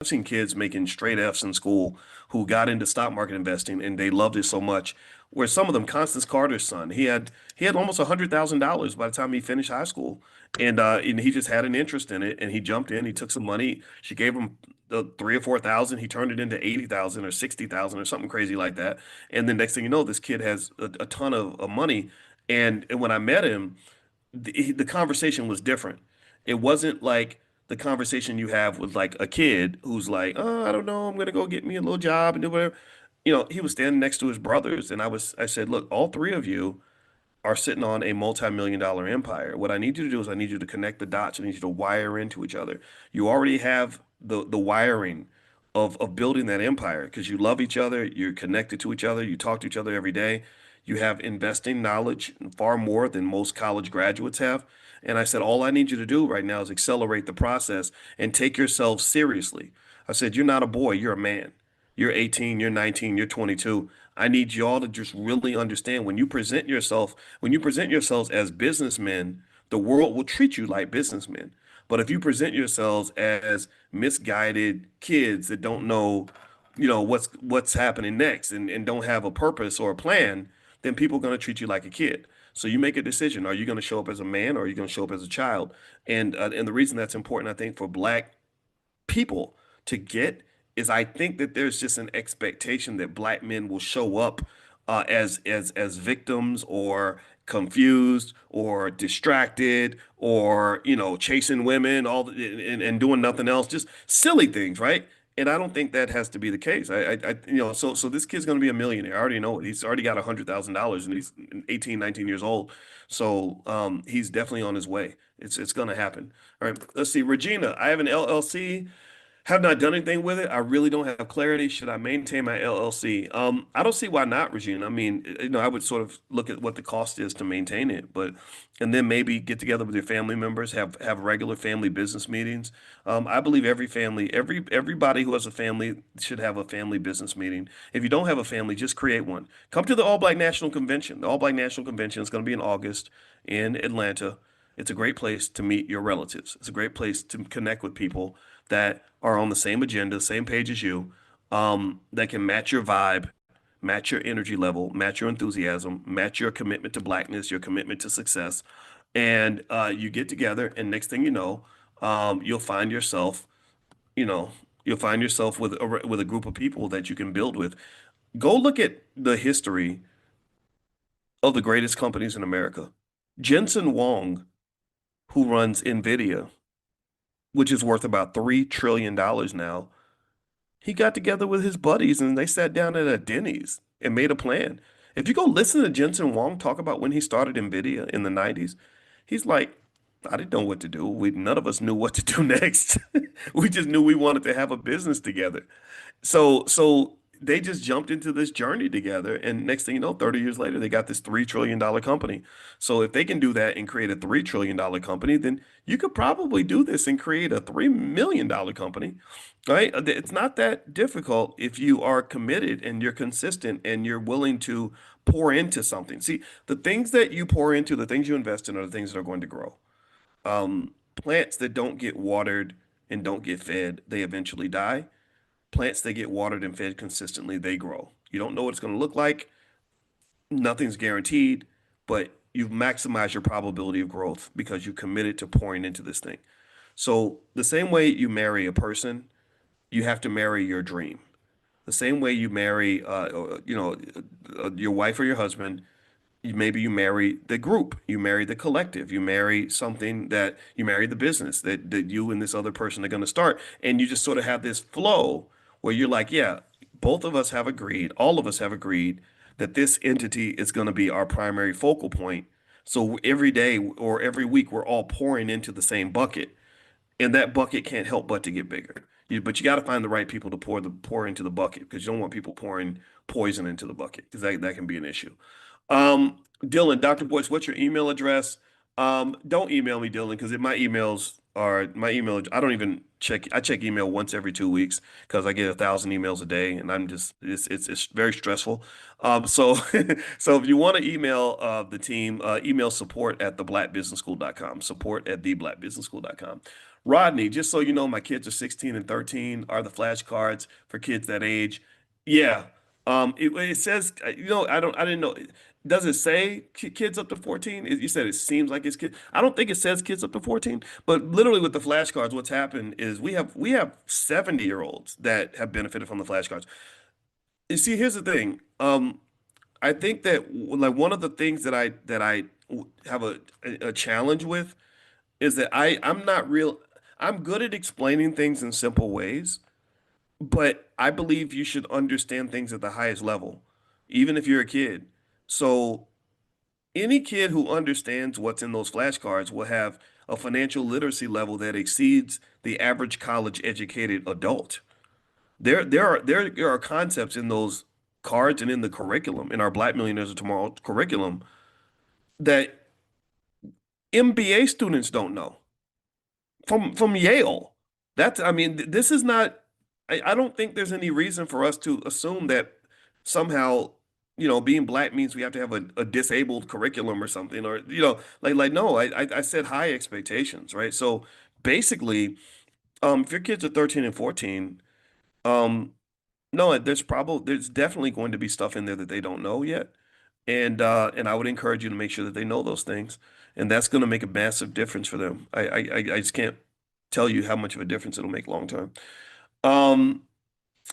seen kids making straight F's in school who got into stock market investing and they loved it so much. Where some of them, Constance Carter's son, he had almost $100,000 by the time he finished high school, and he just had an interest in it, and he jumped in. He took some money. She gave him the 3 or 4 thousand. He turned it into 80,000 or 60,000 or something crazy like that. And then next thing you know, this kid has a ton of money. And when I met him, the conversation was different. It wasn't like the conversation you have with like a kid who's like, oh, I don't know, I'm gonna go get me a little job and do whatever. He was standing next to his brothers, and I said, look, all three of you are sitting on a multi-million dollar empire. What I need you to do is I need you to connect the dots. I need you to wire into each other. You already have the wiring of building that empire because you love each other, you're connected to each other, you talk to each other every day. You have investing knowledge far more than most college graduates have. And I said, all I need you to do right now is accelerate the process and take yourself seriously. I said, you're not a boy, you're a man. You're 18, you're 19, you're 22. I need y'all to just really understand when you present yourselves as businessmen, the world will treat you like businessmen. But if you present yourselves as misguided kids that don't know, what's happening next and don't have a purpose or a plan, then people are going to treat you like a kid. So you make a decision. Are you going to show up as a man or are you going to show up as a child? And the reason that's important, I think, for black people to get is I think that there's just an expectation that black men will show up as victims or confused or distracted or chasing women and doing nothing else, just silly things, right? And I don't think that has to be the case. So this kid's going to be a millionaire. I already know it. He's already got $100,000 and he's 18, 19 years old. So he's definitely on his way. It's going to happen. All right, let's see. Regina, I have an LLC. Have not done anything with it. I really don't have clarity. Should I maintain my LLC? I don't see why not, Regina. I mean, I would sort of look at what the cost is to maintain it, and then maybe get together with your family members, have regular family business meetings. I believe everybody who has a family should have a family business meeting. If you don't have a family, just create one. Come to the All Black National Convention. The All Black National Convention is going to be in August in Atlanta. It's a great place to meet your relatives. It's a great place to connect with people that are on the same agenda, same page as you, that can match your vibe, match your energy level, match your enthusiasm, match your commitment to blackness, your commitment to success. And you get together, and next thing you know, you'll find yourself, you know, you'll find yourself with a group of people that you can build with. Go look at the history of the greatest companies in America. Jensen Huang, who runs NVIDIA, which is worth about $3 trillion now, he got together with his buddies and they sat down at a Denny's and made a plan. If you go listen to Jensen Huang talk about when he started NVIDIA in the 90s, he's like, I didn't know what to do. None of us knew what to do next. We just knew we wanted to have a business together. So they just jumped into this journey together, and next thing you know, 30 years later, they got this $3 trillion company. So if they can do that and create a $3 trillion company, then you could probably do this and create a $3 million company, right? It's not that difficult if you are committed and you're consistent and you're willing to pour into something. See, the things that you pour into, the things you invest in, are the things that are going to grow. Plants that don't get watered and don't get fed, they eventually die. Plants that get watered and fed consistently, they grow. You don't know what it's going to look like. Nothing's guaranteed, but you've maximized your probability of growth because you committed to pouring into this thing. So the same way you marry a person, you have to marry your dream. The same way you marry, your wife or your husband, maybe you marry the group, you marry the collective, you marry something that you marry the business that you and this other person are going to start. And you just sort of have this flow where you're like, yeah, both of us have agreed, all of us have agreed that this entity is going to be our primary focal point. So every day or every week, we're all pouring into the same bucket, and that bucket can't help but to get bigger. But you got to find the right people to pour into the bucket because you don't want people pouring poison into the bucket because that can be an issue. Dylan, Dr. Boyce, what's your email address? Don't email me, Dylan, because my email. I don't even check. I check email once every 2 weeks because I get 1,000 emails a day, and it's very stressful. So so if you want to email the team, email support at theblackbusinessschool.com. Support at theblackbusinessschool.com. Rodney, just so you know, my kids are 16 and 13 are the flashcards for kids that age. Yeah. It says, I didn't know. Does it say kids up to 14? You said it seems like it's kids. I don't think it says kids up to 14, but literally with the flashcards, what's happened is we have 70-year-olds that have benefited from the flashcards. You see, here's the thing. I think that like one of the things that I have a challenge with is that I'm not real. I'm good at explaining things in simple ways, but I believe you should understand things at the highest level, even if you're a kid. So any kid who understands what's in those flashcards will have a financial literacy level that exceeds the average college educated adult. There are concepts in those cards and in the curriculum, in our Black Millionaires of Tomorrow curriculum, that MBA students don't know from Yale. I mean, this is not. I don't think there's any reason for us to assume that somehow, being black means we have to have a disabled curriculum or something, or like no. I said high expectations, right? So basically, if your kids are 13 and 14, um, no, there's definitely going to be stuff in there that they don't know yet. And I would encourage you to make sure that they know those things. And that's going to make a massive difference for them. I just can't tell you how much of a difference it'll make long term. Um,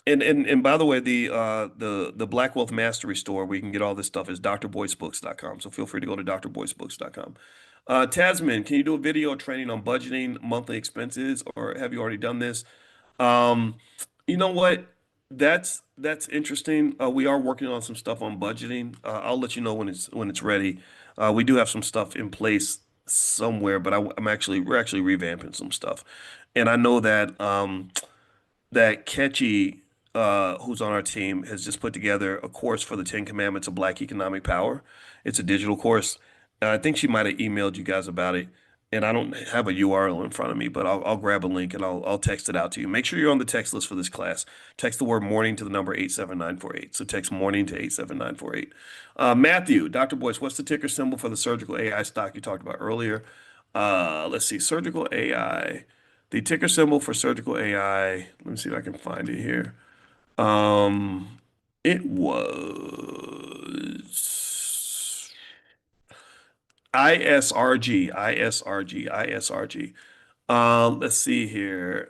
and by the way, the Black Wealth Mastery store where you can get all this stuff is drboycebooks.com. So feel free to go to drboycebooks.com. Tasman, can you do a video training on budgeting monthly expenses, or have you already done this? Um, you know what? That's interesting. We are working on some stuff on budgeting. I'll let you know when it's ready. We do have some stuff in place somewhere, but we're actually revamping some stuff, and I know that Ketchy, who's on our team, has just put together a course for the Ten Commandments of Black Economic Power. It's a digital course. And I think she might have emailed you guys about it. And I don't have a URL in front of me, but I'll grab a link and I'll text it out to you. Make sure you're on the text list for this class. Text the word morning to the number 87948. So text morning to 87948. Matthew, Dr. Boyce, what's the ticker symbol for the surgical AI stock you talked about earlier? Let's see, surgical AI. The ticker symbol for surgical AI, let me see if I can find it here. It was ISRG, ISRG, ISRG. Let's see here.